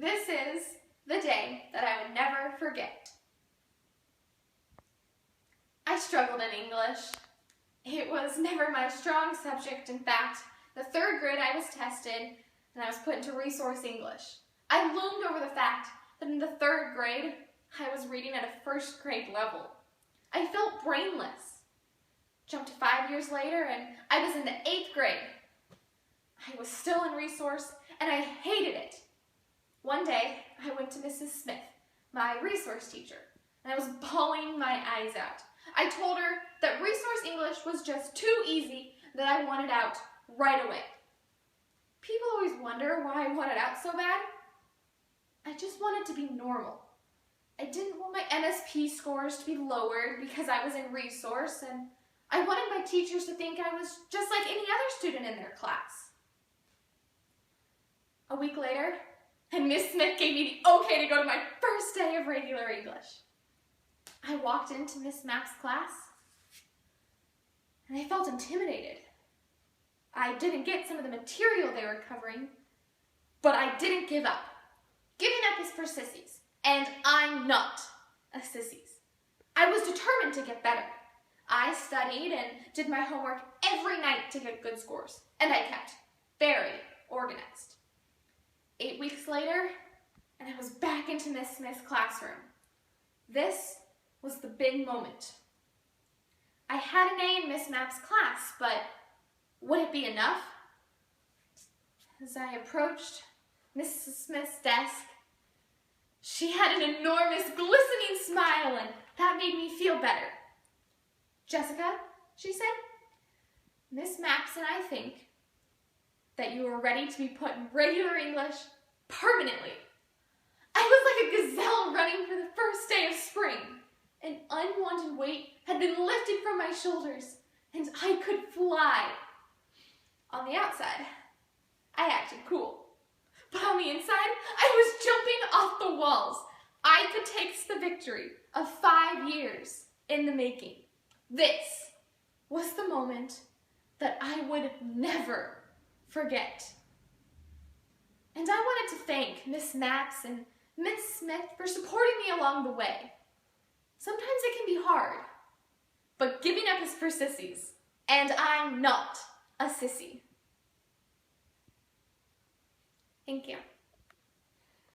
This is the day that I would never forget. I struggled in English. It was never my strong subject. In fact, the third grade I was tested and I was put into resource English. I loomed over the fact that in the third grade, I was reading at a first grade level. I felt brainless. Jumped to 5 years later and I was in the 8th grade. I was still in resource and I hated it. One day, I went to Mrs. Smith, my resource teacher, and I was bawling my eyes out. I told her that resource English was just too easy, that I wanted out right away. People always wonder why I wanted out so bad. I just wanted to be normal. I didn't want my MSP scores to be lowered because I was in resource, and I wanted my teachers to think I was just like any other student in their class. A week later, and Miss Smith gave me the okay to go to my first day of regular English. I walked into Miss Mapp's class, and I felt intimidated. I didn't get some of the material they were covering, but I didn't give up. Giving up is for sissies, and I'm not a sissies. I was determined to get better. I studied and did my homework every night to get good scores, and I kept very organized. 8 weeks later, and I was back into Miss Smith's classroom. This was the big moment. I had an A in Miss Mapp's class, but would it be enough? As I approached Mrs. Smith's desk, she had an enormous glistening smile, and that made me feel better. "Jessica," she said, "Miss Maps and I think that you are ready to be put in regular English permanently." I was like a gazelle running for the first day of spring. An unwanted weight had been lifted from my shoulders, and I could fly. On the outside, I acted cool. But on the inside, I was jumping off the walls. I could taste the victory of 5 years in the making. This was the moment that I would never forget. And I wanted to thank Miss Maps and Miss Smith for supporting me along the way. Sometimes it can be hard, but giving up is for sissies, and I'm not a sissy. Thank you.